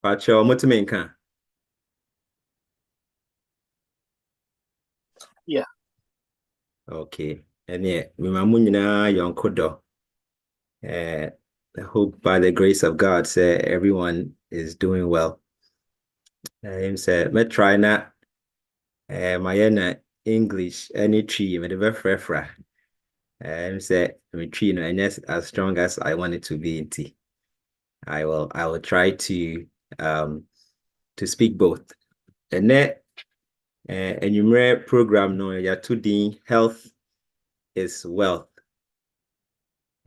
Pacho, mutumenka. Yeah. Okay. And yeah, mimamunyina yonkodo. I hope by the grace of God, say everyone is doing well. Him say, me try na my na English any tree, me the frefra. Him say, me tree no, and yes, as strong as I want it to be in tea. I will try um to speak both. And that enumerate program no, ya to the health is wealth.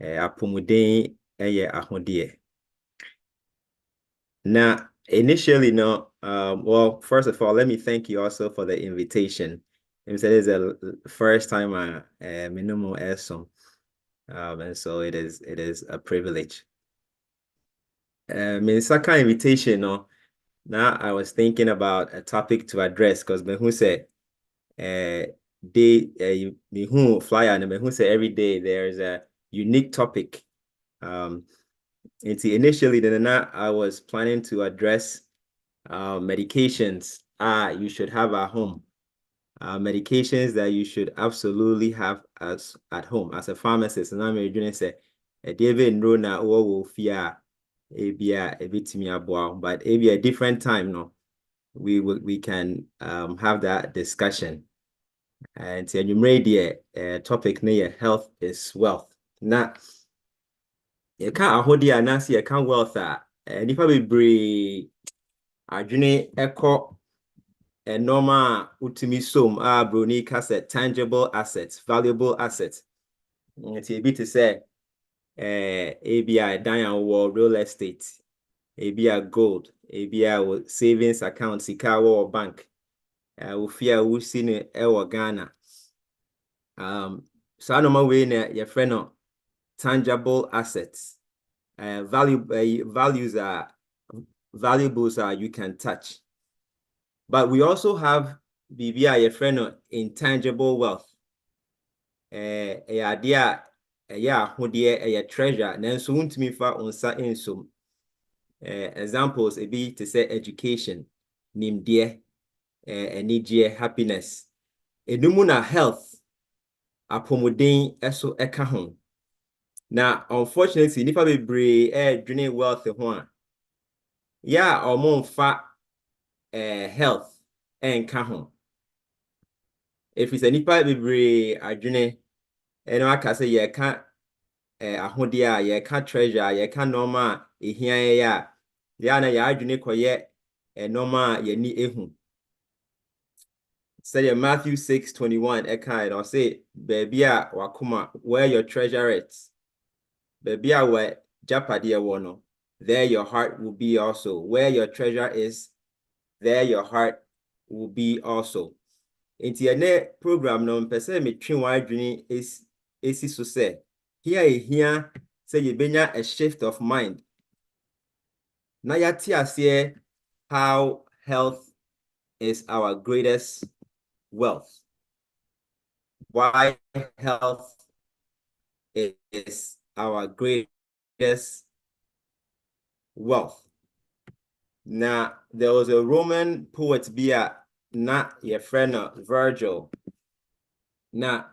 Apomuden ɛyɛ ahodeɛ. Now, initially, no, well, first of all, let me thank you also for the invitation. It is the first time I minimal some, and so it is a privilege. In second invitation, no, now I was thinking about a topic to address because me who said, me who flyer and me who say every day there's a unique topic. Initially, then I was planning to address medications you should have at home. Medications that you should absolutely have as at home as a pharmacist. And I'm going to say, David know na wo fear a bit me but maybe a different time. No, we can have that discussion. And you made the topic near health is wealth. Now, you can't hold the anasi, you can't wealth and if I be brave, adwene ɛkɔ nneɛma utumi som broni ka tangible assets, valuable assets. Nti ebi te sɛ ebi a dan a real estate, ebi a gold, ebi a savings account, sika wɔ bank, wofi a wosi no ɛwɔ Ghana. Saa nneɛma wei na yɛfrɛ no tangible assets. Values are valuables you can touch. But we also have BBI, a friend of intangible wealth. A idea, a treasure, then soon to me for unsa in some examples, a bit to say education, name dear, and happiness. A numuna health, a pomodin, eso ekahon. Now, unfortunately, nipa be brave, drinking wealth, one. Yeah, or more fat health and kahon. If it's a nipa bebree adwene ɛna aka sɛ yɛka ahodeɛ a yɛka treasure a yɛka nneɛma a ehia yɛ a yɛa na yɛadwene kɔyɛ nneɛma a yɛni ehu sɛdeɛ Matthew 6:21 ɛka no ɔse baabi a wakoma where your treasure is baabi a wɔ japadeɛ wɔ no there your heart will be also where your treasure is there your heart will be also. Nti ene program no mpɛ sɛ metwe wɔn adwene esi so sɛ here sɛ yɛbɛnya a shift of mind na yɛate aseɛ how health is our greatest wealth, why health is our greatest wealth. Now there was a Roman poet not your friend Virgil. Now,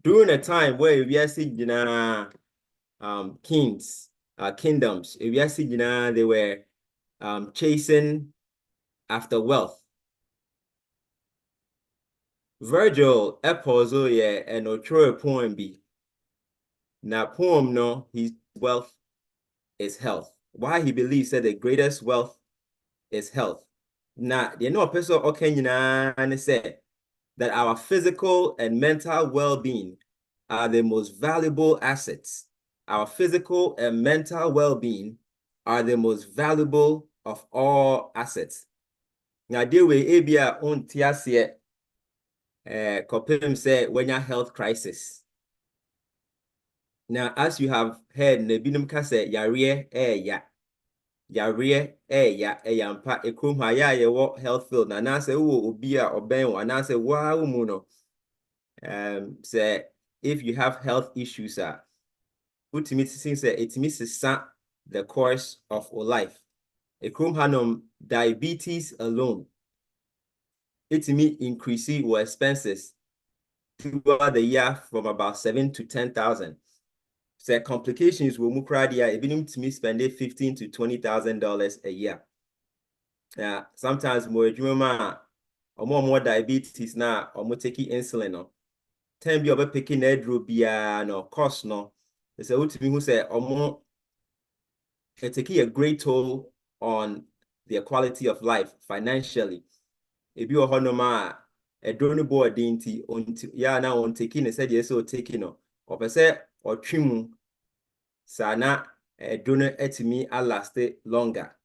during a time where we are seeing kings, kingdoms, we are seeing they were chasing after wealth. Virgil epozo ye and otro poem be. Now poem no his wealth is health. Why he believes that the greatest wealth is health. Now, you know, a person okay, and say that our physical and mental well-being are the most valuable assets. Our physical and mental well-being are the most valuable of all assets. Now, there we ebia on tiasie kopim say when your health crisis. Now, as you have heard, nebinum kase yare ya. Yare ya mpa ekrom ha ya ye health field na na say wo obi a oben wo na say wa mu no say if you have health issues ultimately say it misses the course of your life Ekrom hanom diabetes alone. It may increase your expenses throughout the year from about 7 to 10,000. So complications will move even to me spend $15,000 to $20,000 a year. Sometimes more diabetes now or taking insulin no. Time be over picking edro no cost no. There's a to me who say it's taking a great toll on their quality of life financially. If you are no a drone board dinty na on taking a said yes or taking no or per se or trim sana a drone at me a last longer.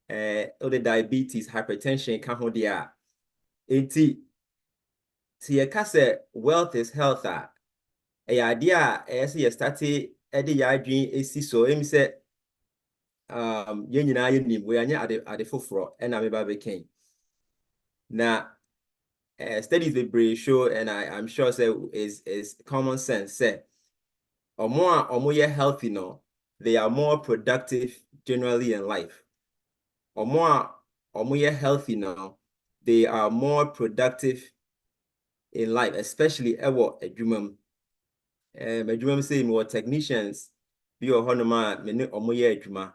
All the diabetes, hypertension can hold the see a wealth is health. A idea as you started at the yarding AC so him said yen we are at the forefront and I'm about became. Now studies the brain show and I'm sure say is common sense say or more healthy no, they are more productive generally in life. Or more healthy now, they are more productive in life, especially ewo adwumam. Adwumam say more technicians bi ohonoma me ne omoye adwuma.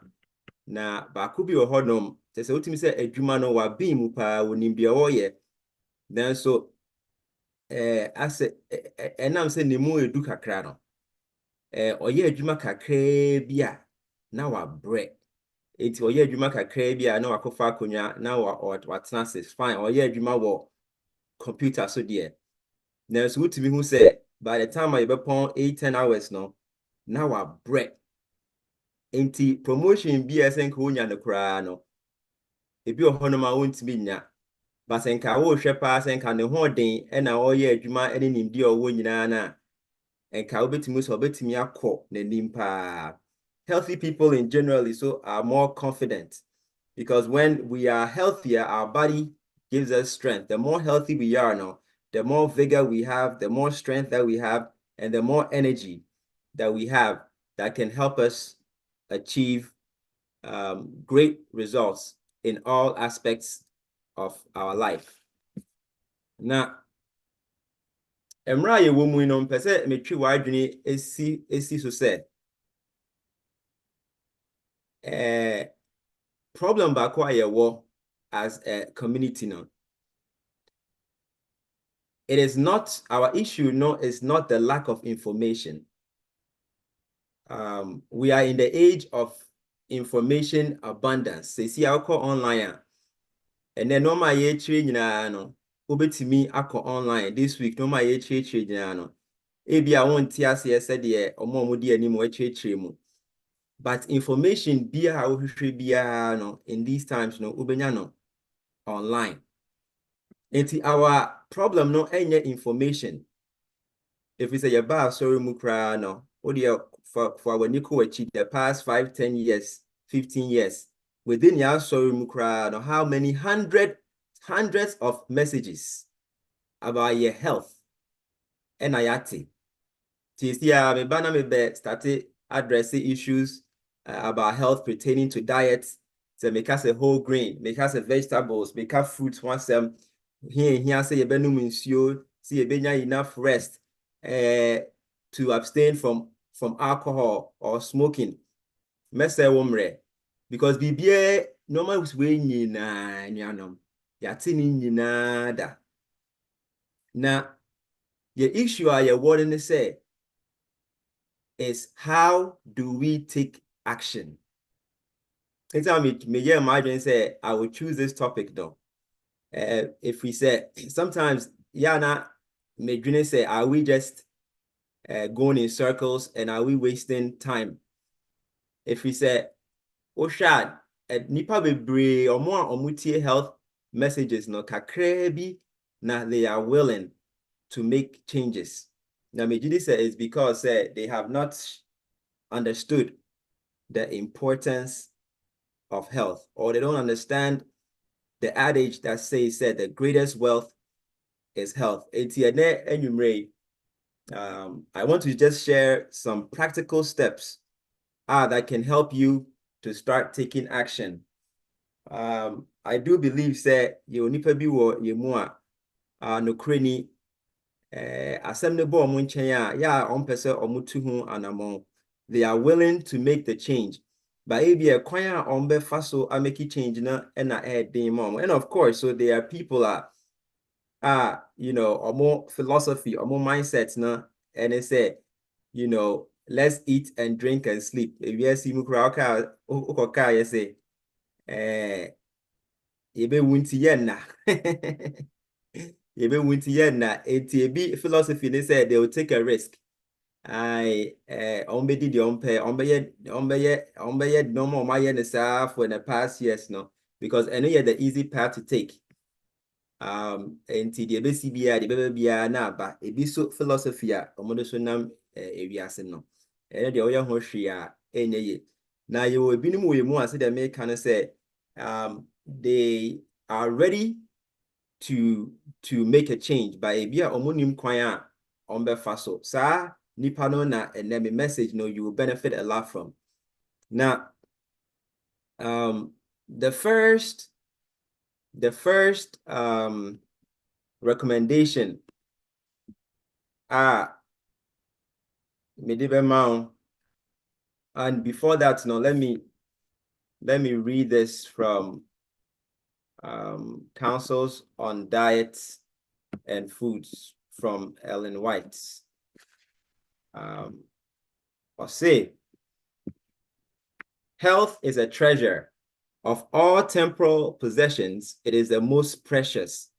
Na ba ku bi ohonom, te se utimi say adwuma no wa bi mu pa wonim bia woye. Then so ase enam say ne mu edu kakra no. Oye adwuma kakra bia na wa bre. Enti oye adwuma kakra bia na wakofa akonya na watena se fine. Oye adwuma wo computer so there. Now so to me who say by the time I be pon 8-10 hours no now I break enti promotion BSN ko nya no kra no ebi ohono ma wontimi nya but enka wo hwe pa senka ne ho den e na oye adwuma ene nimdi owo nyina na enka obetimi so obetimi akọ na nimpa. Healthy people in generally so are more confident because when we are healthier our body gives us strength. The more healthy we are now, the more vigor we have, the more strength that we have, and the more energy that we have that can help us achieve great results in all aspects of our life. Now, Emra woman no pese metwi wadwene esi so say problem ba kwa yewo as a community now. It is not our issue, no, it's not the lack of information. We are in the age of information abundance. Say see alcohol online. And then no my trade no obetimi akọ online this week no my trade no. Ebi I won't tia say said the omo di anim we trade mu. But information bia wohwehwe bia no in these times no ubenya no online. Enti our problem no any information. If we say your bar sorry mukra no, for our Nico achieve the past 5-10 years, 15 years, within your sorry mukra no, how many hundreds of messages about your health and ayati. Tisia me bana me be started addressing issues about health pertaining to diets. So make us a whole grain, make us a vegetables, make us fruits once here say you benum insure, see you benya enough rest to abstain from alcohol or smoking. Mese womre because bibie normal way nyina nyanom yate ni nyina da. Na the issue I want to say is how do we take action? Anytime me imagine say I will choose this topic though. If we say sometimes yana me dream say are we just going in circles and are we wasting time? If we say Oshad nipa bebre omutie health messages no kakra bi na they are willing to make changes. Now Mejidi said it's because they have not understood the importance of health, or they don't understand the adage that says that the greatest wealth is health. I want to just share some practical steps that can help you to start taking action. I do believe that you nipa bi wo yemu a no kreni asem ne bo omo nchen ya ompese omutu hu anamon. They are willing to make the change. But if you kwan a ombe faso a make change na din mom. And of course, so there are people you know, omo philosophy, omo mindsets na, and they say, you know, let's eat and drink and sleep. If you see mukra oka you say yebe wunti yenna. Yebe wunti yenna. Ebi philosophy they say they will take a risk. Ombe di ombe ye normal my yen for the past years no, because I know you're the easy path to take. Enti the BCBA, the BBA na ba ebi so philosophy omodo so nam ewiase no. The oya ho hwe enye ye. Na ye obi ni mu mu ase the make can say they are ready to make a change by ebi a omonim kwan a ombe faso. Sa nipa no na enemy message no you will benefit a lot from. Now the first recommendation and before that no, let me read this from Councils on Diets and Foods from Ellen White. Or say, health is a treasure. Of all temporal possessions, it is the most precious.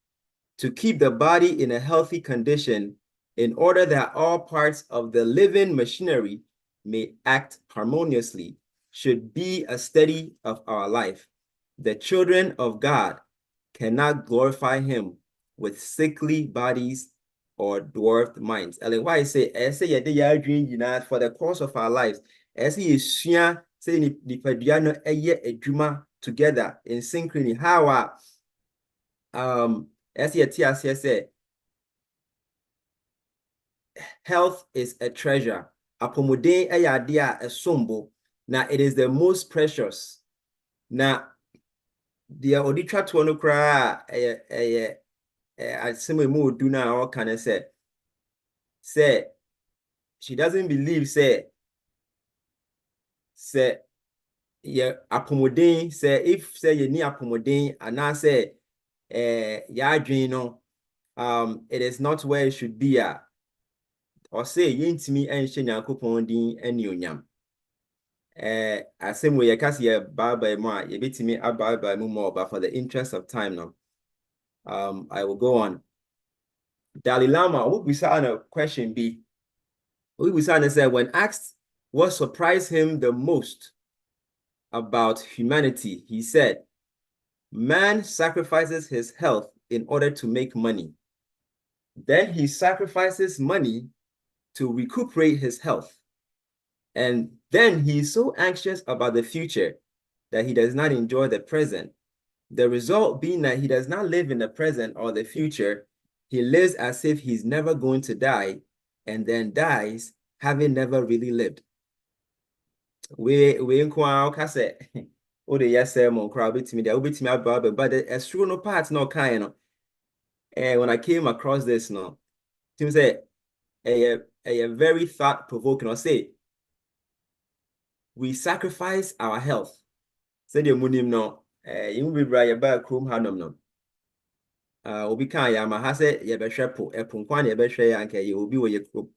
To keep the body in a healthy condition in order that all parts of the living machinery may act harmoniously should be a study of our life. The children of God cannot glorify him with sickly bodies or dwarfed minds. Ellen White say, for the course of our lives, say nipaduano eye adwuma together in synchrony. How say health is a treasure. Apomode ayadea esombo. Na it is the most precious. Na the auditra to no cry I similar mood do now all can I say she doesn't believe say yeah apomodin say if say you need apomodin and I say ya no it is not where it should be or say yintimi enhye nyankopon din ani onyam asem we yakase ye baba mu a ye betimi ababa mu more, but for the interest of time now I will go on. Dalai Lama, what we saw in a question B. We saw and said when asked what surprised him the most about humanity, he said, man sacrifices his health in order to make money. Then he sacrifices money to recuperate his health. And then he is so anxious about the future that he does not enjoy the present. The result being that he does not live in the present or the future. He lives as if he's never going to die and then dies having never really lived. We inquire say oh the yes mon crowd bit me there bit me about but the true no part no kind no. When I came across this no, Tim say a very thought-provoking or say we sacrifice our health. Say the munim no you be bra your back room hanum no. Obi kan ya ma ha se ye behwe po eponkwan ye behwe ya anka ye obi wo ye krom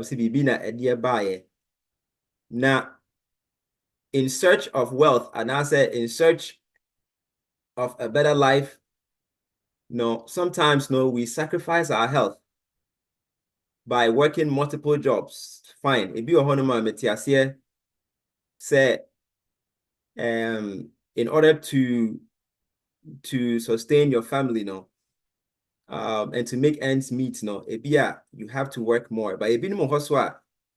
se bibi na ede baaye na in search of wealth and I say in search of a better life. No, sometimes no, we sacrifice our health by working multiple jobs. Fine, ebi ohonoma metiase say in order to sustain your family no and to make ends meet no ebia you have to work more, but ebi no hustle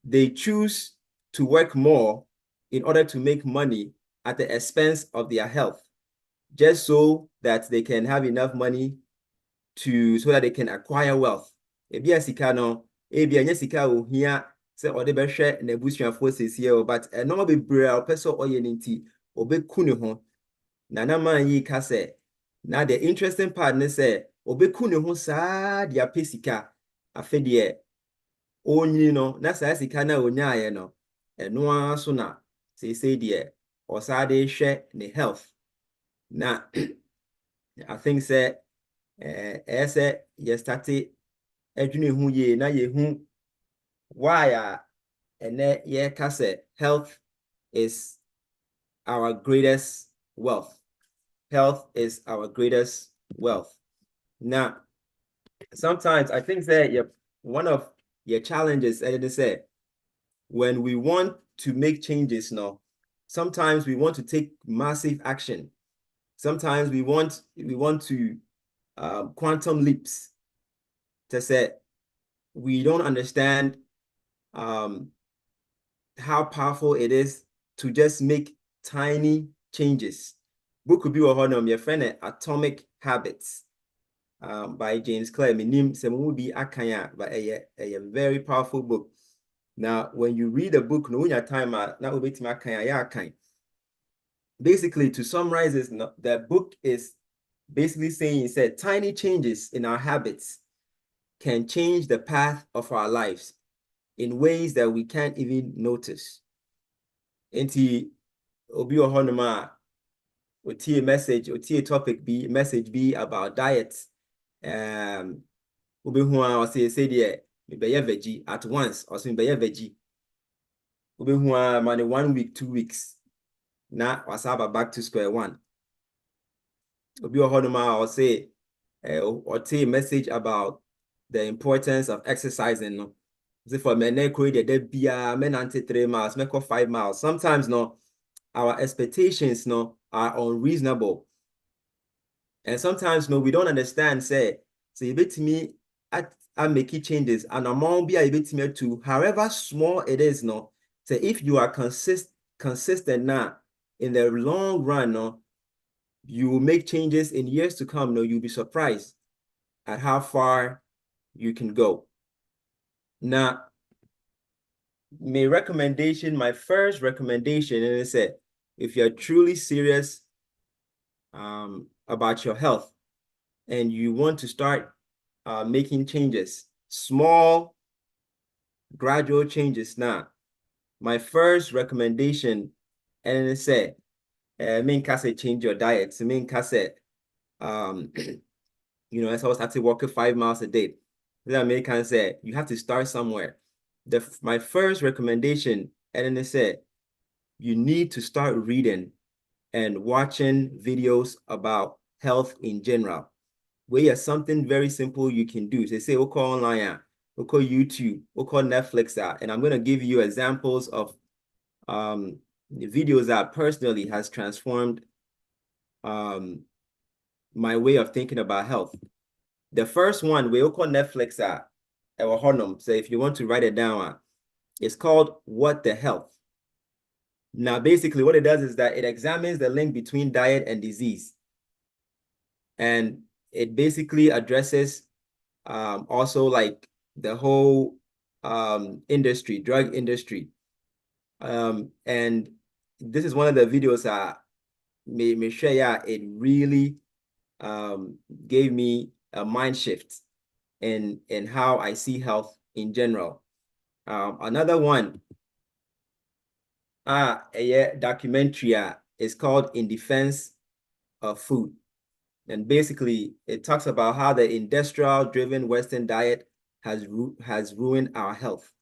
they choose to work more in order to make money at the expense of their health, just so that they can have enough money so that they can acquire wealth. Ebia sika no ebia nya sika ohia say or the be share na busuafo sesiye but no be bra person oye nti obeku ne ho na na man yi ka say na the interesting part ne say obeku ne ho saa dia pesika afedie onyi no na saa sika na onyaye no eno aso na say die osade hwe ne health na I think say say you started adwene hu ye na ye hu why ene ye ka say health is our greatest wealth. Health is our greatest wealth. Now, sometimes I think that one of your challenges, and they say, when we want to make changes now, sometimes we want to take massive action. Sometimes we want to quantum leaps. To say we don't understand how powerful it is to just make tiny changes. Book could be your friend Atomic Habits by James Clear. Minim Semubi Akanya, but a very powerful book. Now, when you read a book, no your time now will be Akanya. Basically, to summarize this, the book is basically saying it said tiny changes in our habits can change the path of our lives in ways that we can't even notice. Inti obi ohonoma oti message, oti a topic be message be about diet. Obi hu a say there me be veggie at once or so me be veggie. Obi hu a man 1 week, 2 weeks. Na wasaba back to square one. Obi ohonoma or say or a message about the importance of exercising. No, for men, men anti 3 miles, make 5 miles. Sometimes no, our expectations no are unreasonable, and sometimes no, we don't understand. Say you bet me I make changes, and amount be a bit me to however small it is. No, say if you are consistent now in the long run, no, you will make changes in years to come. No, you'll be surprised at how far you can go. Now, my first recommendation, and it said, if you're truly serious about your health and you want to start making changes, small, gradual changes now, my first recommendation, and it said, main case change your diet. So main case, you know, as I was started walking 5 miles a day. That American said, you have to start somewhere. My first recommendation, and it said, you need to start reading and watching videos about health in general. We have something very simple you can do. They say, we'll call online, we'll call YouTube, we'll call Netflix, and I'm going to give you examples of the videos that personally has transformed my way of thinking about health. The first one, we'll call Netflix, so if you want to write it down, it's called What the Health. Now, basically what it does is that it examines the link between diet and disease. And it basically addresses also like the whole industry, drug industry. And this is one of the videos that may share, yeah, it really gave me a mind shift in how I see health in general. Another one, a documentary is called In Defense of Food. And basically, it talks about how the industrial-driven Western diet has ruined our health.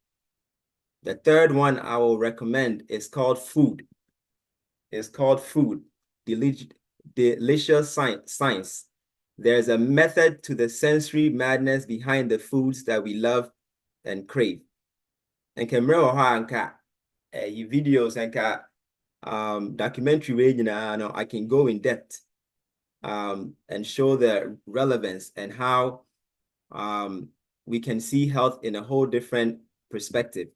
The third one I will recommend is called Food. It's called Food, Delicious Science. There's a method to the sensory madness behind the foods that we love and crave. And camera anka videos and documentary I can go in depth and show the relevance and how we can see health in a whole different perspective.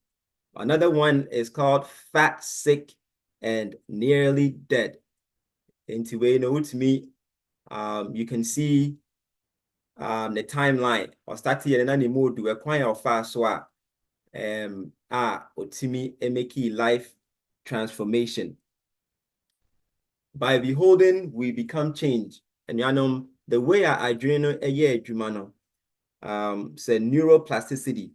Another one is called Fat, Sick, and Nearly Dead. Into way to me, you can see the timeline or start here and any mood do a quite of fast so otimi emeki life transformation. By beholding, we become changed. And the way I dream jumano, say neuroplasticity.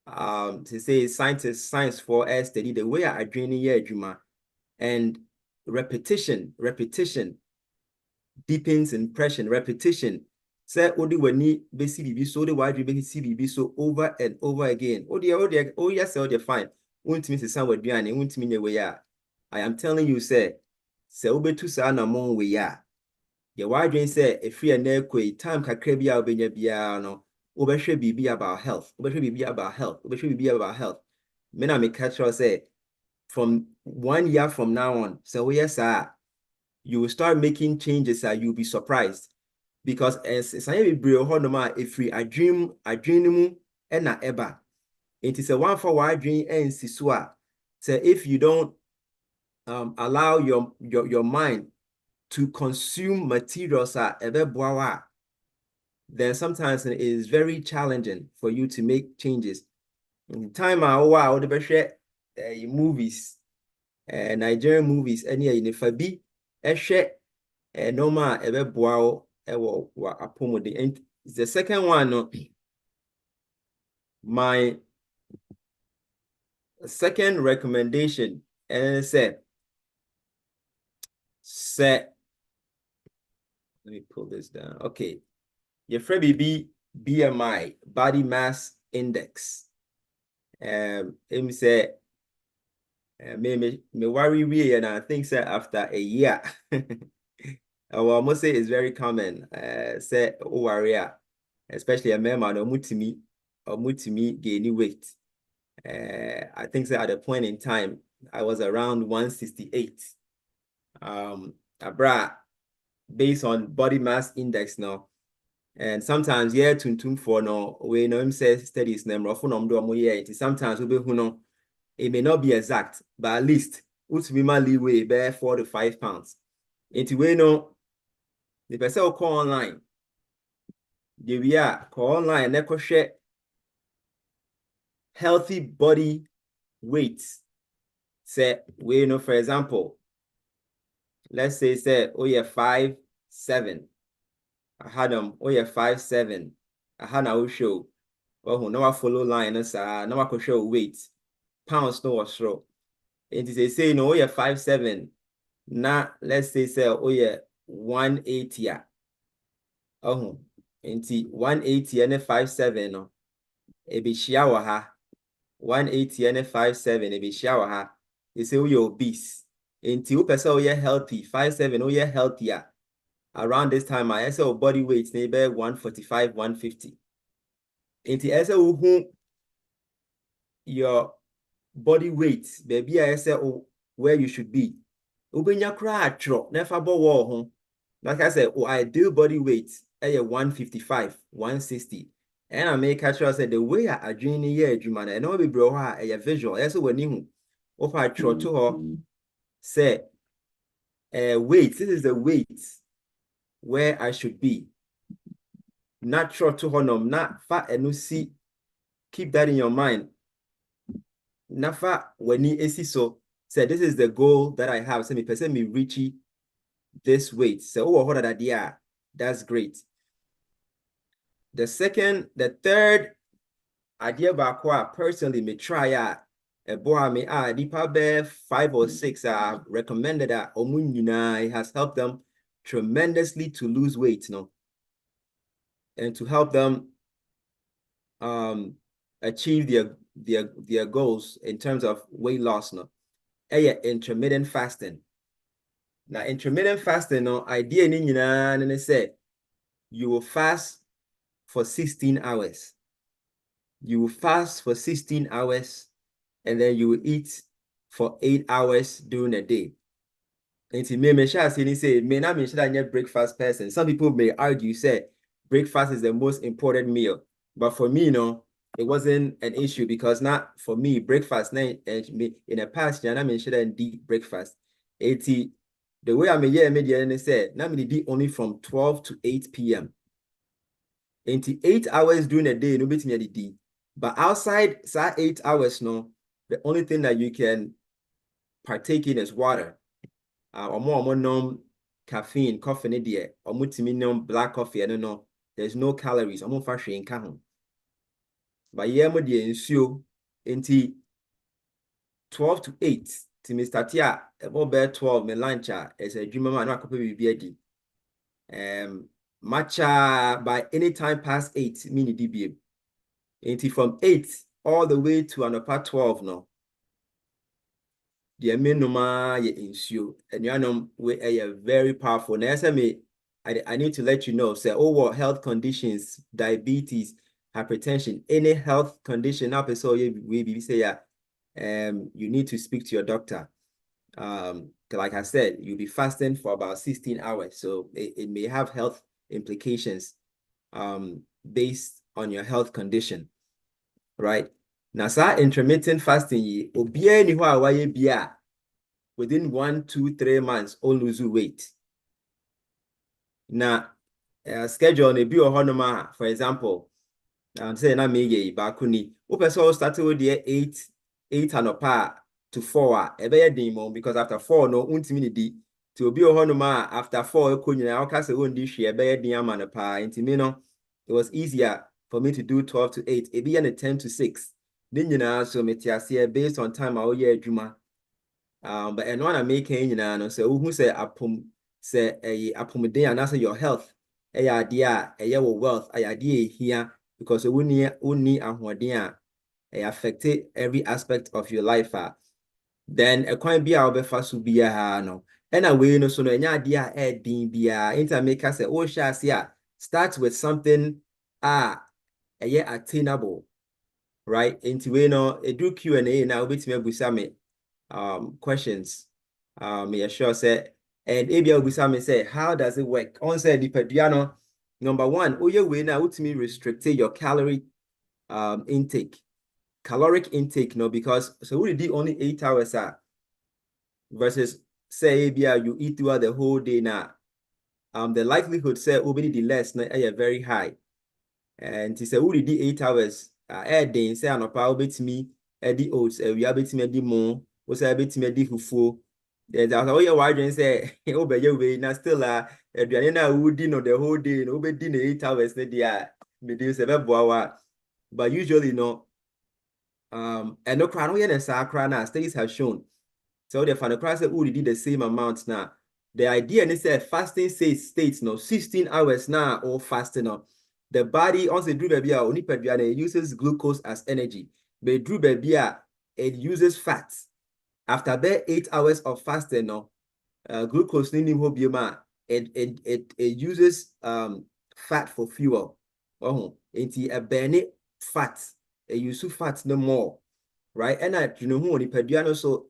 To say science for study the way I dream juma, and repetition deepens impression. Repetition. Say odi wani besi bibi so the why besi bibi so over and over again. Oh yes, fine. Won't miss some word behind it, won't mean your way. I am telling you, say obe to sa na mon we ya. Your why say a free and time kakra bia obenya bia no. Obehwe bibi about health. Obehwe bibi about health. Obehwe bibi about health. Me na me catch her say from 1 year from now on, so yes, you will start making changes that you'll be surprised. Because as I free a dream and na eba. It is a one for one dream and siswa. So if you don't allow your mind to consume materials then sometimes it is very challenging for you to make changes. In the time movies, Nigerian movies, any in fabi, normal and the second one, my second recommendation, and said, let me pull this down. Okay, your Freddie BMI, body mass index. Him say, me worry we, and I think say after a year. I must say it's very common. Say warrior, especially a member no mutimi gain weight. I think so at the point in time I was around 168. Based on body mass index now. And sometimes tuntum for no we know him says studies name sometimes it may not be exact, but at least ultimately leeway bear 4 to 5 pounds. Into we know the person will call online. Call online and share healthy body weight. Say we know, for example, let's say 5'7". I had 5'7". I had a show. Oh, no, I follow line no I could show weight. Pounds no was show. It is say no 5'7". Now let's say 180. Oh, into 180 and 5'7" no. E be shower ha. 180 and 5'7" e be shower ha. They say you're obese. Into person healthy, 5'7", healthier. Around this time, I say body weight maybe 145, 150. Into your body weight, baby, I say where you should be. Ubenya cry never bo like I said, ideal body weight 155, 160. And I make sure say the way I dream here, Jumana, and all be bro a visual. That's what you if I throw to her, say weight, this is the weight where I should be. Not throw to her, not fat and no see. Keep that in your mind. Nafa when you see so say this is the goal that I have. So me person me reach this weight. So what idea? That's great. The third idea about personally me try a boy me deeper bear 5 or 6 recommended that it has helped them tremendously to lose weight, and to help them achieve their goals in terms of weight loss, intermittent fasting. Now intermittent fasting idea ni say you will fast for 16 hours. You will fast for 16 hours and then you will eat for 8 hours during the day. And may not mention breakfast person. Some people may argue, say breakfast is the most important meal. But for me, it wasn't an issue because not for me, breakfast in the past, I mentioned deep breakfast. The way I may say, now me only from 12 to 8 p.m. 8 hours during the day, no bit me. But outside that 8 hours, no, the only thing that you can partake in is water. Nom caffeine, coffee, black coffee, no, there's no calories. But yeah, mo de nsuo enti 12 to 8 to me start here about 12 me lunch is a dream man no akope bibi adi matcha by any time past 8 mini dbm enti from 8 all the way to another 12 no the minuma ye nsuo anuanom we are very powerful na say me I need to let you know say what health conditions, diabetes, hypertension, any health condition now person we be say you need to speak to your doctor. Like I said, you'll be fasting for about 16 hours, so it may have health implications based on your health condition, right? Now, intermittent fasting, within 1, 2, 3 months, all lose weight. Now, schedule a bio for example, say na me ye bakuni. Person started with the 8 and to 4 because after 4 no untimi di to obi ohonoma after 4 ekonyina aka say won di hwe ebe din amanopa intimi no it was easier for me to do 12 to 8 ebi ya 10 to 6 din nyina so metiase based on time a oye adwuma but and one make nyina no say who say apom say apomden anase your health ade a eye wo wealth ade here because woni ahoden a affect every aspect of your life then a coin be our befasu be no and away no so no nya ade a din bia intermaker say oh sha start with something attainable, right? Into we no do Q&A now betime abusa me questions me sure say and ebia abusa me say how does it work on say dipaduano number 1 oye we na ultimately restrict your calorie intake, caloric intake, no, because so we did only 8 hours versus say you eat throughout the whole day now. The likelihood say obedi the less na very high. And to say we did 8 hours day say anopa obetimi edi oats we abetimi edi mo we say abetimi edi fufuo. There's also your wide say obeye we na still aduane na would no the whole day no obedi na 8 hours na dia me dey say beboa. But usually no and no crown we and sakra studies have shown. So the final class who did the same amount now. The idea is that fasting states no 16 hours now or fasting no. The body also drew baby only it uses glucose as energy. But drew baby it uses fats. After that 8 hours of fasting no glucose it uses fat for fuel. Into a burn fat. It uses fat no more. Right? And you know who only so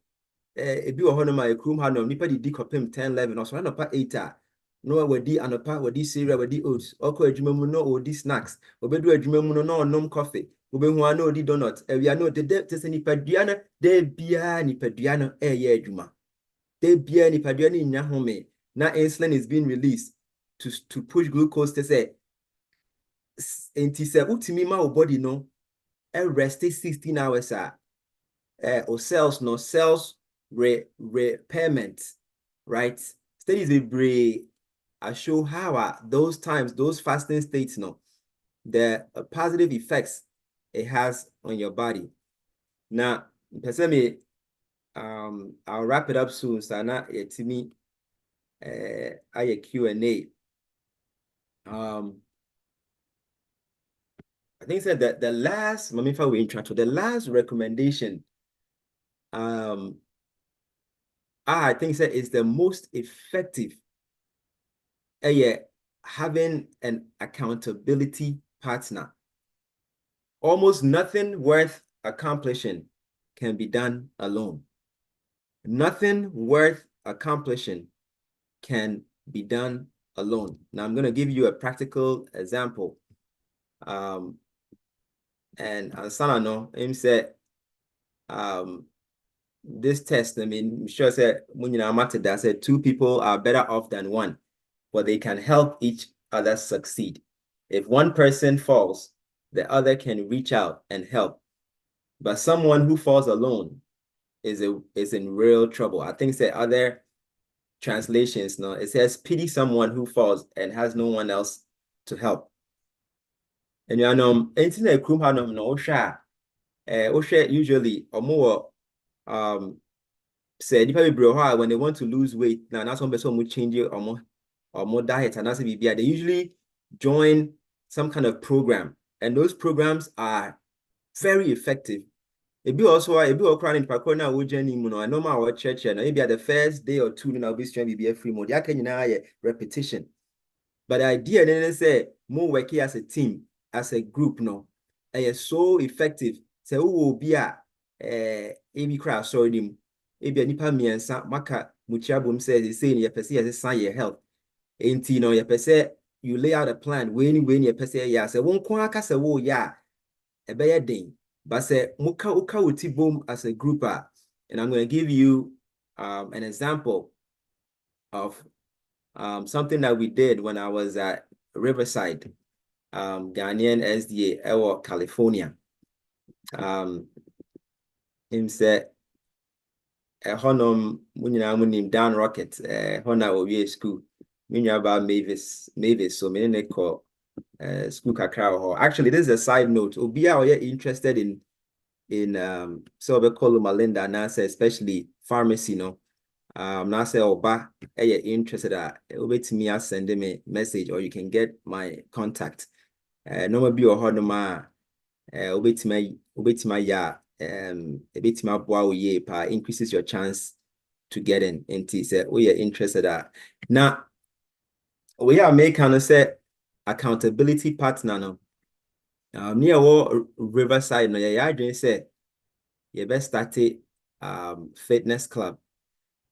ebi wo hono ma ekrum ha no nipa di kopem 10 11 no so na pa 8 no wadi anopa wadi cereal wadi oats okọ adwuma mu no odi snacks obedu adwuma mu no onom coffee obehu ana odi donut ewia no de se nipa na de bia nipa no eye adwuma de bia nipa na nya home na insulin is being released to push glucose to say enti se utimi ma o body no rest 16 hours or cells repairment, right? Studies will show how those times, those fasting states, the positive effects it has on your body. Now, I'll wrap it up soon. So now to me, I Q&A. I think said that the last, the last recommendation, I think that is the most effective. Having an accountability partner. Almost nothing worth accomplishing can be done alone. Nothing worth accomplishing can be done alone. Now I'm going to give you a practical example. And Sanano, him said, this test, I mean, sure said, I said 2 people are better off than 1, but they can help each other succeed. If one person falls, the other can reach out and help. But someone who falls alone is in real trouble. I think the other translations, no, it says pity someone who falls and has no one else to help. And you know, internet crew hanum no usually or more say nipa bebree hɔ when they want to lose weight now that's one person will change or more diet and that's BBI. They usually join some kind of program, and those programs are very effective. It be also a be crying in now we journey I know my church and maybe at the first day or two now be strong be a free mode. Ya can repetition. But the idea then say more working as a team, as a group, no, and it's so effective. Say who will be AB crowd sorry him. Ebi nipa miensa maka muchiabum says he saying your person as a your health. Ain't you know your person you lay out a plan when your person ya say won kwa aka say wo ya e be ye den. But say muka uka uti boom as a group, and I'm going to give you an example of something that we did when I was at Riverside, Ghanaian SDA, or California. Him said, Honum, munim down rocket, Hona Oye school, meaning about Mavis, so many call school kakra. Actually, this is a side note. Obia, are you interested in so we call Malinda, and I say especially pharmacy, no. Now say oba interested over to me, send them a message or you can get my contact. No be or hodoma over to my ya a bit my boy ye pa increases your chance to get in into say we are interested now we are making say accountability partner no near Riverside no yeah I say you best start fitness club.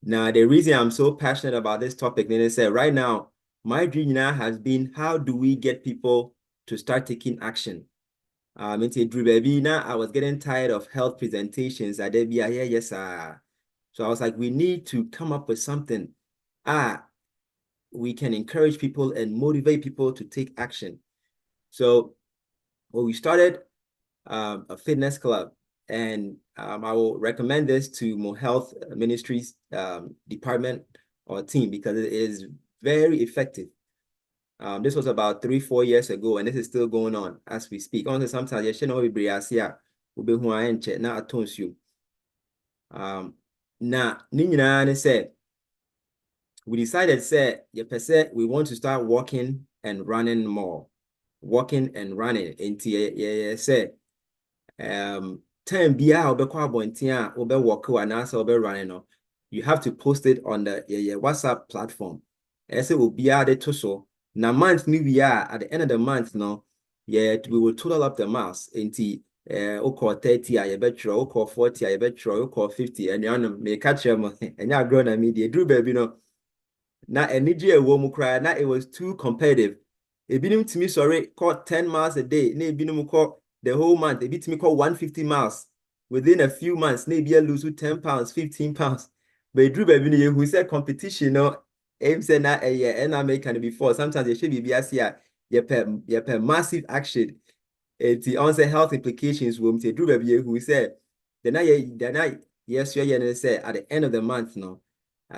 Now, the reason I'm so passionate about this topic, then I said right now, my dream now has been how do we get people to start taking action? Now I was getting tired of health presentations. I did be here, yes, so I was like, we need to come up with something. We can encourage people and motivate people to take action. So, well, we started a fitness club. And I will recommend this to more health ministries department or team because it is very effective. This was about 3-4 years ago, and this is still going on as we speak. Honestly, sometimes you should know we'll be who I am check now at you. Now, Nina said we decided say we want to start walking and running more, walking and running into say time bia obekwa bontia obe work and answer obe running no you have to post it on the WhatsApp platform ese obia de to so na month ni we are at the end of the month no we will total up the miles into oko 30 a betro oko 40 a betro oko 50 and you me catch them and ya grow na media drew baby no na energy e wo mu cry na it was too competitive ebinim timi sorry call 10 miles a day na ebinim call the whole month, they beat me call 150 miles. Within a few months, maybe I lose 10 pounds, 15 pounds. But Drew baby, who said competition, no, aim said not a year, and I make kind of before. Sometimes you should be BSC, you per massive action. It's the answer health implications. Will say Drew baby, who said, the night, yes, you say at the end of the month, no,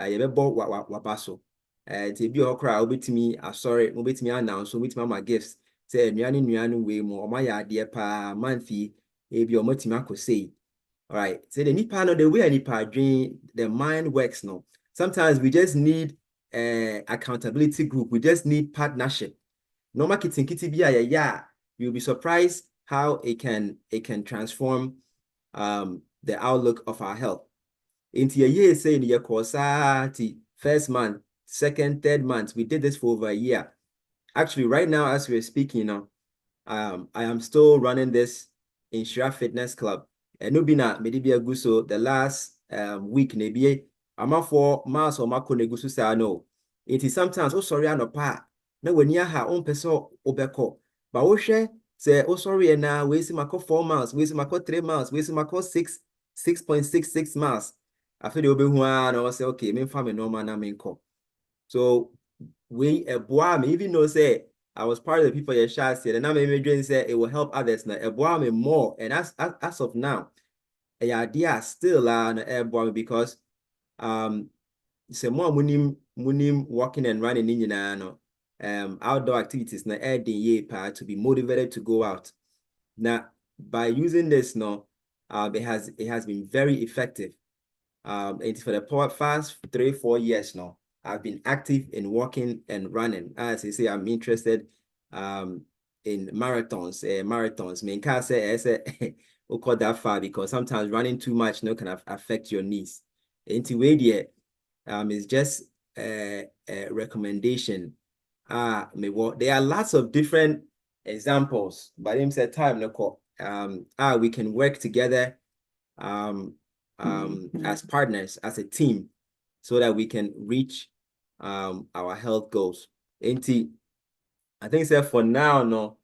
you bought what basso. To be a crowd, with me, sorry, with me announce, with my gifts. Say nnuane we mo oma ya ade pa monthly e bi omotima ko say all right say the nipa no the way nipa dream the mind works no sometimes we just need accountability group, we just need partnership no marketing kitty bia you'll be surprised how it can transform the outlook of our health into a year saying your course first month, second, third month we did this for over a year. Actually, right now, as we're speaking, I am still running this Insura Fitness Club. And no bina medibia guso the last week maybe I'm out for mass or mako negusu say no. It is sometimes sorry pa. No when you ha own peso obeko. But we share say sorry and now we see mako 4 miles, we see mako 3 miles, we see mako 6.66 miles. I feel the obe and I say okay, me family no man na me. So we boy me even know say I was part of the people you shall see, and now maybe doing say it will help others now. It bore me more, and as of now, a idea still no airborne because say more munim walking and running in no outdoor activities na air ye pa to be motivated to go out. Now by using this no, it has been very effective. It's for the past 3-4 years now. I've been active in walking and running. As I say, I'm interested in marathons. Me can't say we call that far because sometimes running too much can affect your knees. Into way there, it's just a recommendation. There are lots of different examples, but in said time, we can work together as partners, as a team, so that we can reach our health goals. I think so for now, no,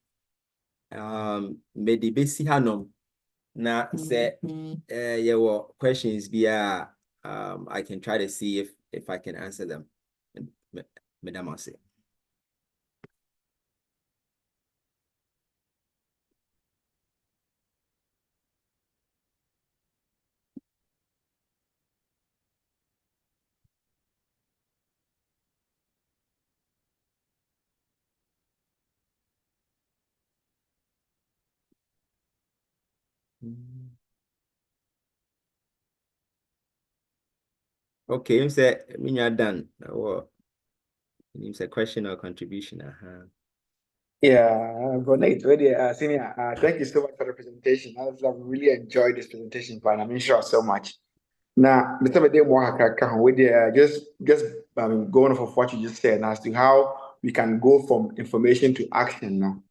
maybe basic hanom na say your questions be I can try to see if I can answer them. Madam Ase. Okay, you say me are done. What? It's a question or contribution. Yeah, but Nate, Senior, thank you so much for the presentation. I've really enjoyed this presentation, but I'm sure so much. Now, Mr. Bede Mohaka, with just going off of what you just said as to how we can go from information to action now.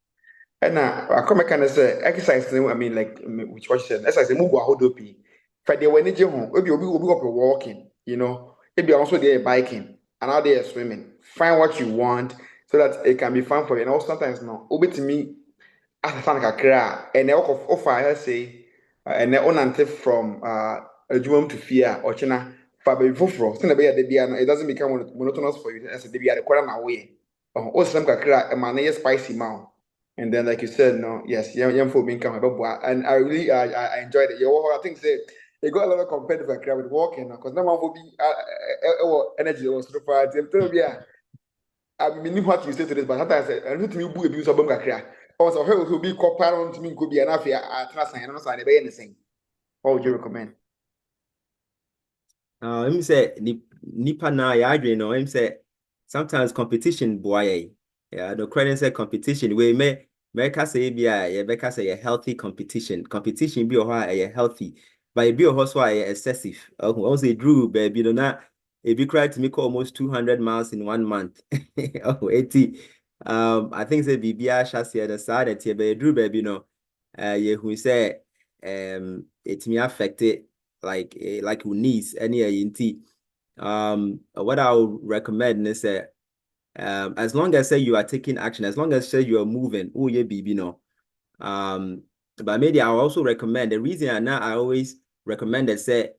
And I come kind of say exercise. I mean, like which what you said, exercise. Move how do be. For the when you home, if you be up walking, if you also there biking and out there swimming. Find what you want so that it can be fun for you. And also sometimes no, obi to me as a fan kakra and offer I say and onante from a dream to fear or china for baby fufro. It doesn't become monotonous for you as a baby at the corner away. Oh, some kakra a man spicy mouth. And then, like you said, no, yes, young folk being come and I really I enjoyed it. I think say it got a lot of competitive crowd with walking because no one will be energy was so far. I mean, what you say to this, but sometimes I need to be abuse of Bunga. Also, her will be co-parent to me could be enough here at trust and also anything. What would you recommend? Him say nipa na ya adwene no him say sometimes competition boy. Yeah, the credit say competition we may say be a be say a healthy competition be a healthy but be also a excessive also drew baby no na it be cried to make almost 200 miles in 1 month. Oh 80 I think say bibia shall the side that be drew baby no you who say it me affected like who needs any INT. What I would recommend is that as long as say you are taking action, as long as say you are moving, oh yeah, baby, no. But maybe I also recommend the reason I always recommend that say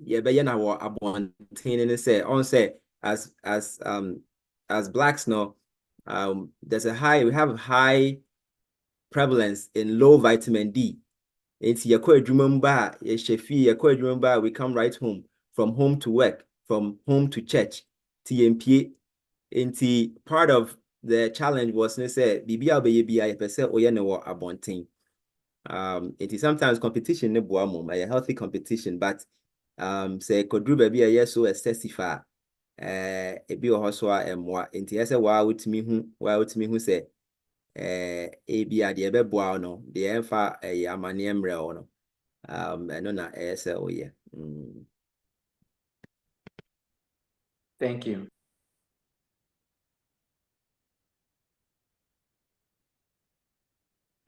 yeah, but you know what about say on say as blacks no, we have high prevalence in low vitamin D. It's we come right home, from home to work, from home to church, TMPA. Into part of the challenge was say BBA BBI percent or abonting. It is sometimes competition a healthy competition, but say could do baby a yes so excessive a be also and what into yes with me who say ebi a de beboa no de emfa amane emre no eno na ese oye. Thank you.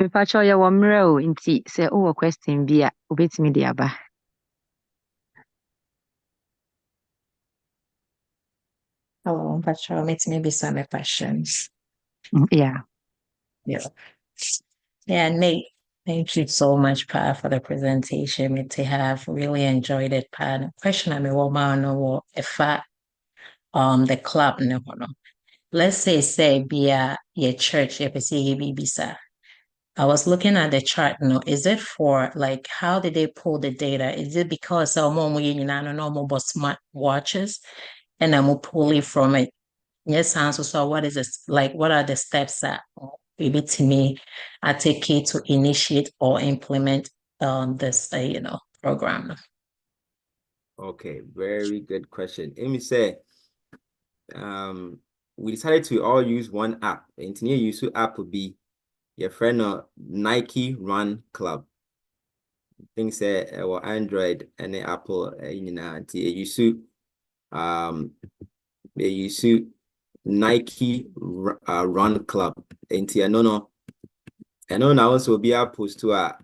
Mpacho ya wamre o nti se o question bi a obetimi de aba. Oh, Mpacho, maybe some questions. Yeah. Yeah, Nate, thank you so much, Pa, for the presentation. Me to have really enjoyed it, Pa. Question I mean, what man or if the club no. let's say via your church, I was looking at the chart now. Is it for like how did they pull the data? Is it because normal but smart watches and I'm pulling from it? Yes, so what is this like? What are the steps that maybe to me I take it to initiate or implement this program? Okay, very good question. Let me say, we decided to all use one app. And to use app would be your friend Nike Run Club. Things say or Android and the Apple they use Nike Run Club. And I know now also be a post to a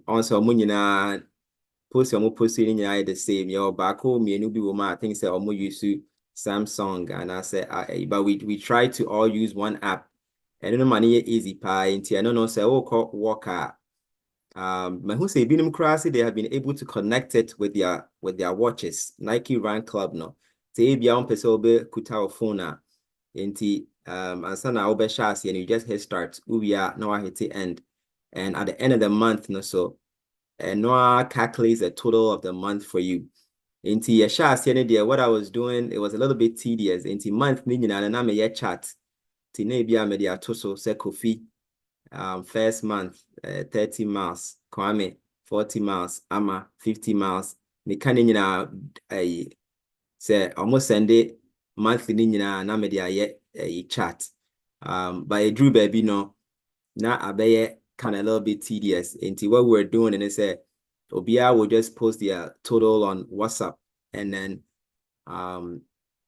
also post the same. Your back home, me and be woman. I think say almost use Samsung and I say but we try to all use one app. And no money easy pie into I don't know say call walker. My who say binum crossy, they have been able to connect it with their watches. Nike Run Club no. Say be on person kuta phone into and sana obe shasi and you just hit start. We are now hit the end. And at the end of the month, no so and no calculates the total of the month for you. Into your shasi what I was doing, it was a little bit tedious. Into month and I'm a chat. Tinebia media toso se Kofi. First month, 30 miles, Kwame, 40 miles, Ama, 50 miles. Me can say almost send it monthly na media chat. But I drew baby no, now I kind of a little bit tedious. Into what we're doing, and it said, Obia will just post their total on WhatsApp, and then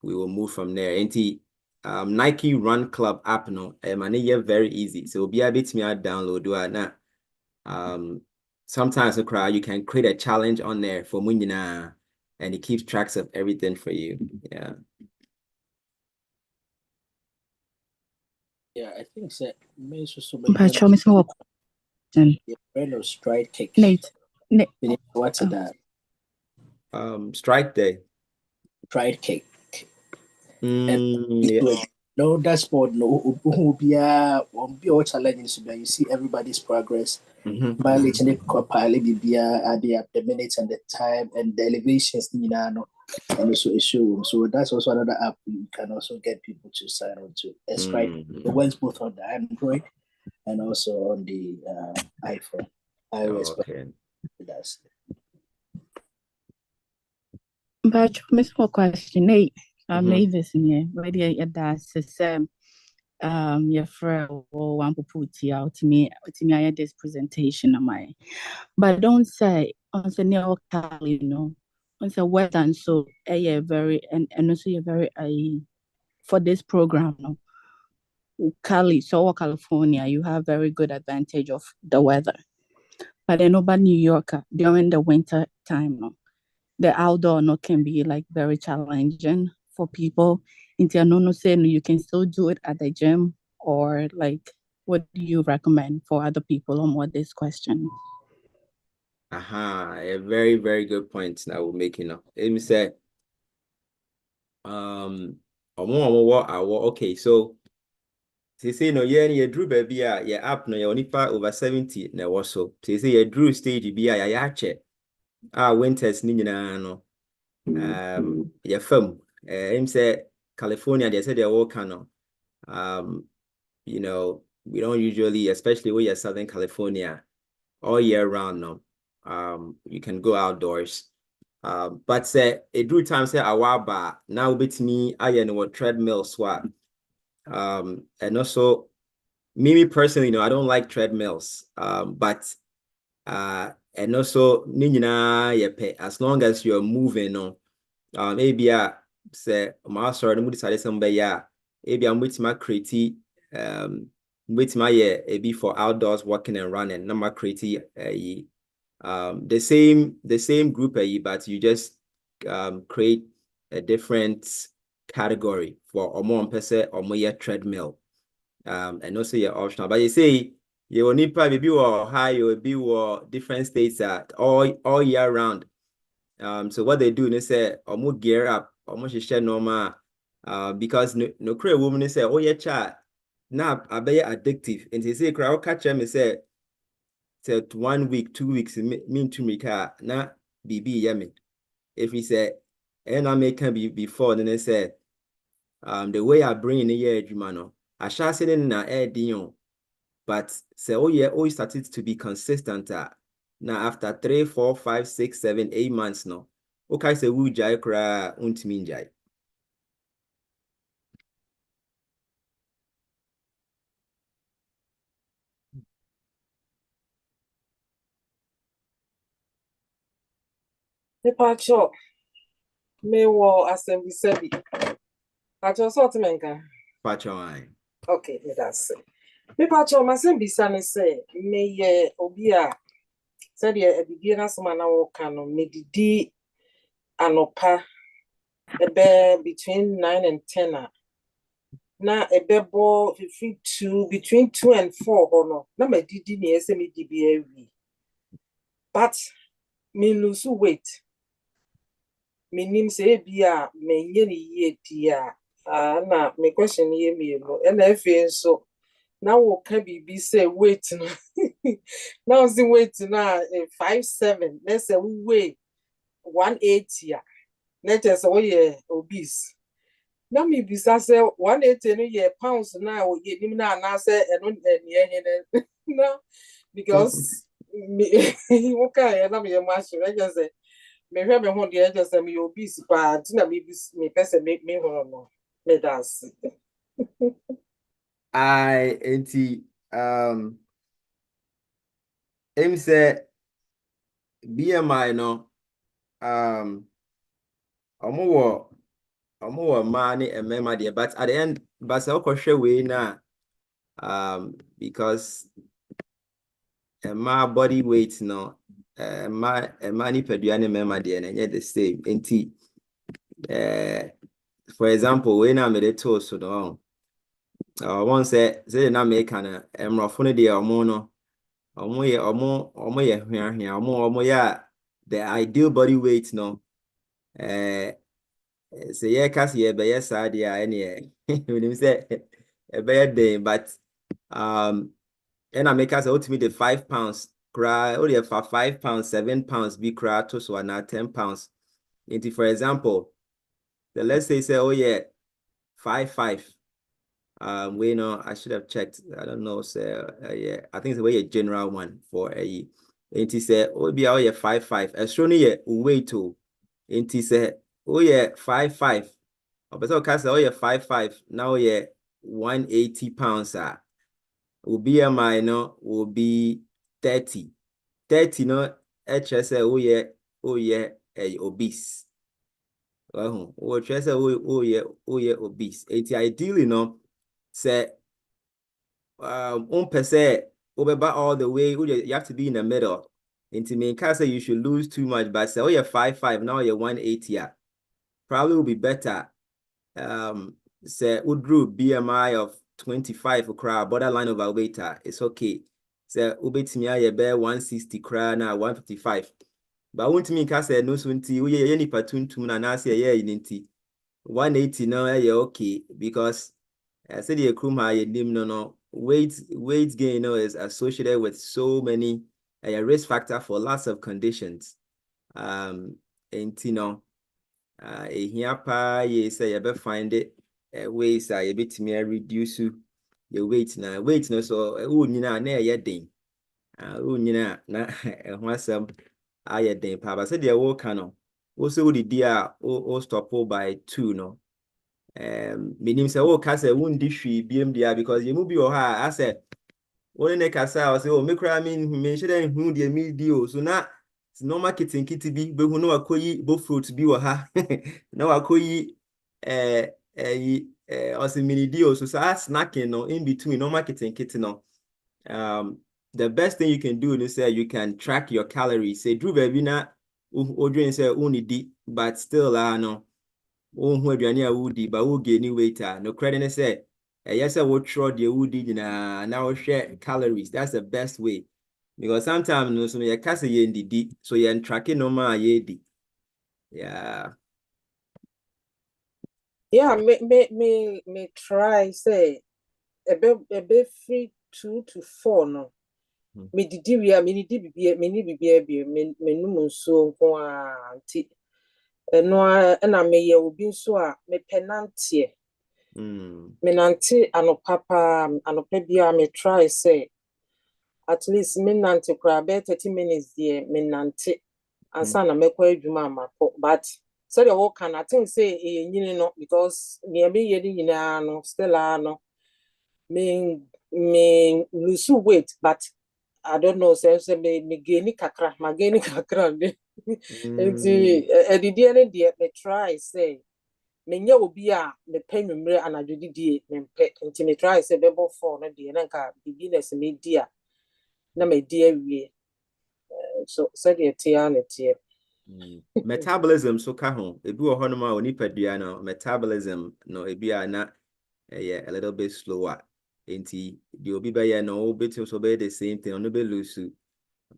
we will move from there. Into Nike Run Club app no, and very easy. So be a bit me download do now. Sometimes you can create a challenge on there for Munina and it keeps tracks of everything for you. Yeah. Yeah, I think so. Mpacho me so question. Strike cake. Nate. What's that? Strike Day. Strike cake. Yeah. No dashboard, no who be all challenges. You see everybody's progress. Mileage and the minutes and the time and the elevations, and also a showroom. So that's also another app you can also get people to sign on to. Strike. It works both on the Android and also on the iPhone. iOS. Okay. That's Mpacho me so question. Nate. Mavis in here. Where the that's your friend or one put out to me I had this presentation of mine. But don't say on the neo on the weather so very and also you're very for this program no. Cali, so California, you have very good advantage of the weather. But then over New York during the winter time, no, the outdoor no can be like very challenging for people. Into no saying you can still do it at the gym or like what do you recommend for other people on what this question? A very, very good point that we're making up. Let me say okay, so say no you drew baby your app no you only over 70 na also say you drew stage be ya winters ni nyina no your film him say California they said they work no you know we don't usually especially where you're Southern California all year round no you can go outdoors but say it drew time say a while back now bit me I know what treadmill swap and also me personally, I don't like treadmills. But and also as long as you're moving on, maybe say my sorry, I'm decided somebody maybe I'm with my creative with my maybe for outdoors walking and running, not my creative the same group but you just create a different category for or more person or more treadmill. And also your optional. But you say you will need probably be or high, you will be or different states all year round. So what they do, they say almost gear up, almost share normal Because no cray woman say, oh yeah, child, now I be addictive. And they say, crowd catch me say, 1 week, 2 weeks, mean to me car, na BB yummy. If he said, and I make can be before, then they said, the way I bring in the year, Jumano, I shall say in na air dion. But say, oh yeah, oh, it started to be consistent. Now after 3, 4, 5, 6, 7, 8 months now. Okay, say we jai kra untimi jai. Mepacho, me wo assembly sebi. Pacho sort menka. Pacho ai. Okay, that's it. Mepacho, my assembly san say, me ye obia. Said ye a beginner samana wo kano medidi anopa ebe between 9 and 10. Na ebe bo between 2 and 4 no. Na medidi ni ese me dibi. But me lose weight. Menim say bia menye ni ye dia. Na me question ye me no. And if so now we can be say wait no. Now see wait na 5'7". Let's say we weigh 180. Let's just say obese. Now me be say 180 no ye pounds now ye nim na say eno no because me okay na me mash I just say me hwe me ho de just say me obese pa na me person me ho no me dance. I enti him say BMI no omo man ni emema there, but at the end but say okwohwe we na because my body weight no my ni pedua ni emema there na the same enti for example we na me dey to so no one say na make kana emrofo no there omo no omo ye hwehwe omo ya the ideal body weight no say yeah cause yeah be yes idea any when him say a bad day but and I make us ultimately the 5 pounds cry only for 5 pounds 7 pounds be cry to so now 10 pounds into for example the let's say oh yeah 5'5". We know I should have checked. I don't know. Say yeah, I think it's a way a general one for a. And he said, oh be oh yeah 5'5". As soon as way to, and he said, oh yeah 5'5". But so cast oh yeah 5'5". Now yeah 180 pounds. Will be a minor will be 30. 30 no HS oh yeah obese. Well, what say oh yeah obese. It's ideally no. Say per se over all the way you have to be in the middle. Into me can say you should lose too much, but say oh you're 5'5", now you're 180. Probably will be better. Say Udru BMI of 25 for crowd borderline overweight. It's okay. Say ubetimi you bear 160 crowd now 155. But won't me can say no swinty we any patuntum na say yeah in 180 now yeah okay because I said the crew high no weight gain is associated with so many risk factor for lots of conditions. And here pa ye say you find it ways a bit me reduce your weight no so na ye den na ehwasem aye den pa ba say the wo ka no wo say wo di a o stop by 2 no meaning say oh kasa wundi hwi biem dia because you be ha I say one ne kasa I say oh me kra me shouldn't hu dia me dio so na normal kitten kitty bi be hu no akoyi bo fruit bi wo ha na akoyi also mini dio so snacking no in between normal kitten kitty no the best thing you can do is say you can track your calories say drew baby na odwen say unidi but still no who aduane a wudi ba wo gain weight no credit say yes I would try the wudi now share calories. That's the best way because sometimes no so you can say you so you're tracking normal ye di yeah Yeah, me try say a free 2 to 4 no. Me didi we me ni bibia bi me num nso nko anti. Eno na me ye obi nso a me penante. Me nante anopa bia me try say at least me nante kra be 30 minutes there me nante ansa na mekwa adwuma amako but so the work can I think say e no because me be ye ni no still no me lose weight but I don't know say me gain kakra ma gain kakra de enti edidi ene de me try say me nya obi a me pɛ nwumre anadwodidie me pɛ enti me try say bebo for no de na nka business me di a na me di awie so the tia na tie metabolism so ka ho ebi wo hono ma onipadua no metabolism no ebi a na a little bit slower enti the obi be no obi so be the same thing no be lose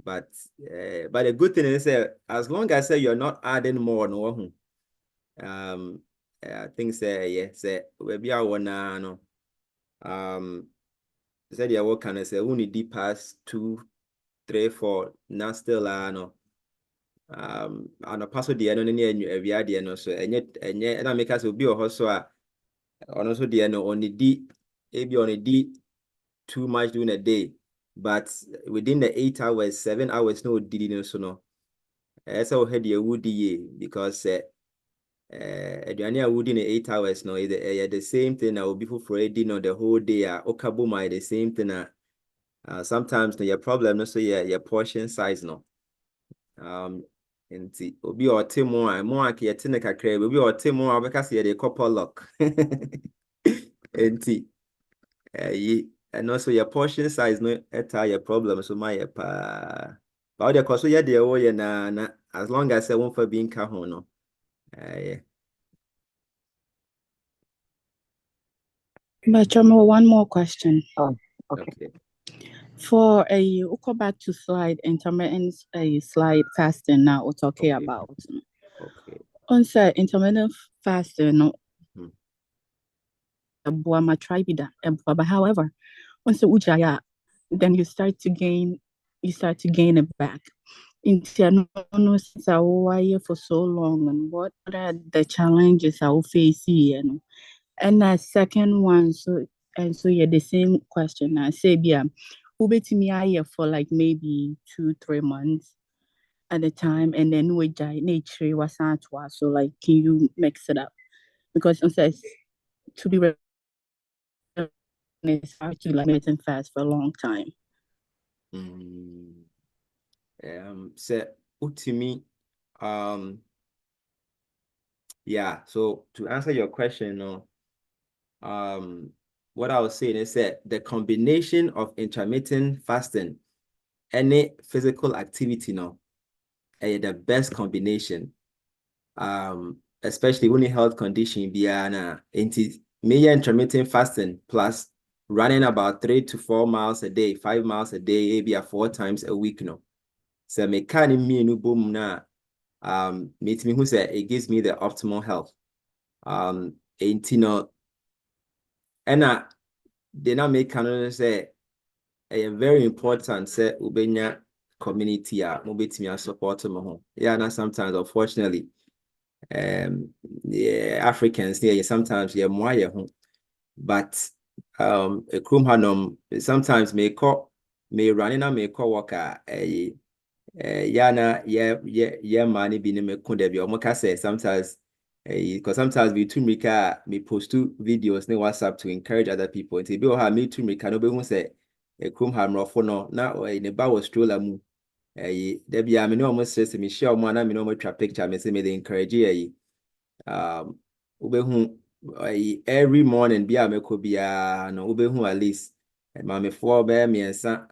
but the good thing is as long as you're not adding more no I think say we be a one no said ya what can I say we need pass 2 3 4 now still no and pass the no ne awia de no so enye na make us obi o so a ono so de no only di too much during a day but within the 8 hours 7 hours no did no so no so head you would because aduane a would in 8 hours no is the same thing that will be for ready no the whole day okabo my the same thing sometimes no your problem no so your portion size no enti obi o temo a mo aka yete ne kakra obi o temo a obeka se the couple lock enti and also your portion size no eta your problem so my pa but the cost so the wo na as long as I won't for being ka ho no yeah. But one more question. Oh, okay. For we'll go back to slide intermittent slide fasting now we're talking about. Okay. On say intermittent fasting no my tribe but however once ujaya then you start to gain it back. Into for so long and what are the challenges I will face here? And that second one, so yeah, the same question. I say, yeah, who bet me here for like maybe 2-3 months at a time, and then we die nature was so like, can you mix it up? Because it says to be it's hard to like and fast for a long time. So to me, yeah. So to answer your question, no. What I was saying is that the combination of intermittent fasting and physical activity now the best combination. Especially when health condition be major intermittent fasting plus running about 3 to 4 miles a day, 5 miles a day, maybe 4 times a week. No, so me can me no boom na meet me who say it gives me the optimal health. And they now make canon say a very important say ubenya community mobile support mo. Yeah, now sometimes unfortunately Africans sometimes more but a krum hanum sometimes may running and may call worker money be me could be or say sometimes because sometimes we too me post 2 videos in WhatsApp to encourage other people and be have me too me can be say a krum hamro for no now in a bow stroller mu there be I mean almost says me share one I mean no trap picture me say me the encourage every morning be a meko bia no ubehu at least mame for be miensa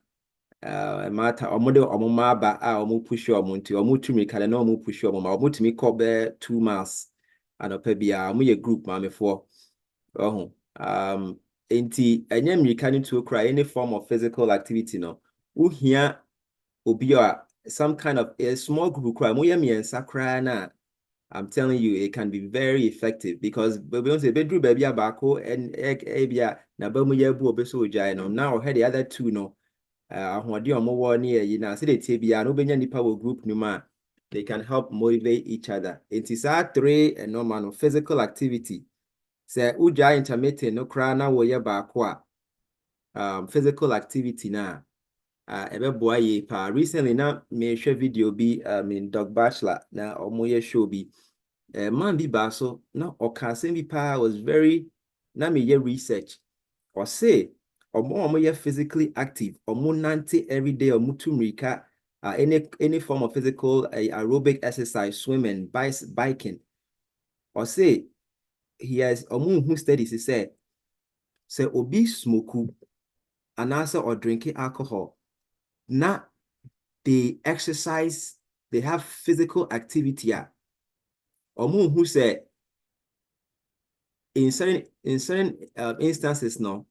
mata omuma ba omu push omunti omutumi kale na omu push omuma omutumi ko be 2 miles anopa bia omu ye group mame for enti enye mirika ni to cry any form of physical activity no uhia obi some kind of a small group cry mo ye miensa cry na I'm telling you, it can be very effective because we don't say bedroom baby abako and ebia na bamu yebu obeso ojai no. Now had the other two no. Ahwadi omo wo near you now. Say the tibia no benya nipa wo group numa. They can help motivate each other. It is our 3 and normal physical activity. Say uja intermittent no kra na wo ye baako physical activity na. Ebeboa ye pa. Recently na me share video bi in Dog Bachelor na omo ye show bi. Man bi baso na okase bi pa was very na me ye research or say omo ye physically active omo nante every day omo tumrika any form of physical aerobic exercise, swimming, biking, or say he has omo who studies he say obi smoke and also or drinking alcohol na they exercise, they have physical activity omo who say in certain instances no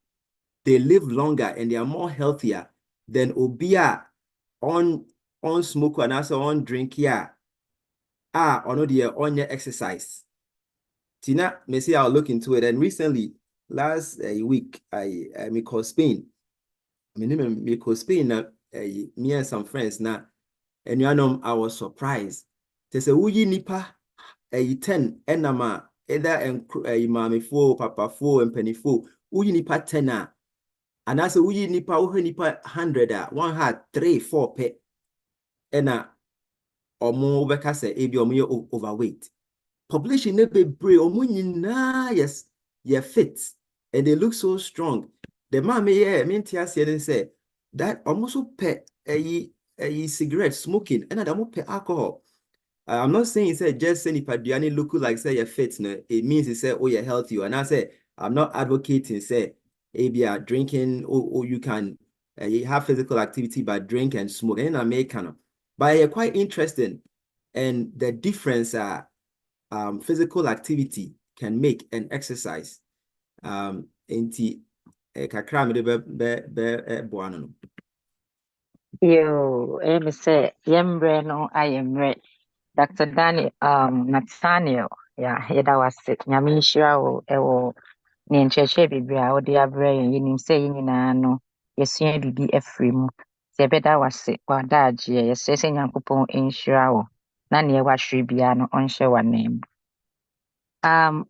they live longer and they are more healthier than obia on smoke and also on drink or the on your exercise. Tina, may say I'll look into it. And recently, last week, I call Spain. Me call Spain. Me and some friends now, and you know I was surprised. They say, "Uyi nipa 10 enama either and mami fo, papa fo, and penny fo. Uyi nipa 10 and I say uyi nipa 100 one had 3, 4 pe ena omo beka say ebi omo ye overweight. Population ne bebre omo nyina yes ye fit and they look so strong. The man me tia say that almost so pe a cigarette smoking and that pe alcohol. I'm not saying say just say nipaduane look like say you're fit no. It means he say oh you're healthy and I say I'm not advocating say ABR drinking or you can you have physical activity by drink and smoke and I make kind of but you're quite interesting and the difference physical activity can make an exercise inti kakra me de be boano no. Yo, me say, yembre no, I am red. Dr. Nathaniel, yeah, yeda was sick. Nyame nhyira wo ewo ne nkyerɛkyerɛ bebree a wode abrɛ yɛn yɛnim sɛ yɛn nyinaa no yɛsua biribi afiri mu sɛ yɛbɛda wase w'adagyeɛ yɛsrɛ sɛ Nyankopɔn nhyira wo na neɛ wahwere biara no ɔnhyɛ w'anan mu.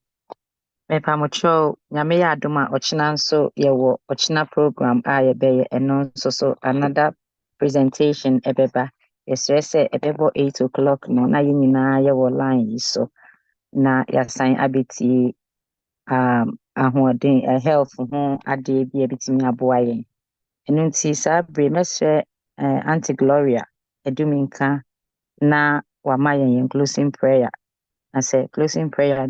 Mepamokyɛw Nyame yɛ adom a ɔkyena nso yɛwɔ ɔkyena program a yɛbɛyɛ ɛno nso so another presentation ɛbɛba yɛsrɛ sɛ ɛbɛbɔ 8 o'clock no na yɛn nyinaa yɛwɔ line yi so na yɛasan abɛtie ahoɔden health ho adeɛ bi a ɛbɛtumi aboa yɛn ɛno nti saa bere mɛsrɛ Aunty Gloria ɛdumi nka na wama yɛn closing prayer na sɛ closing prayer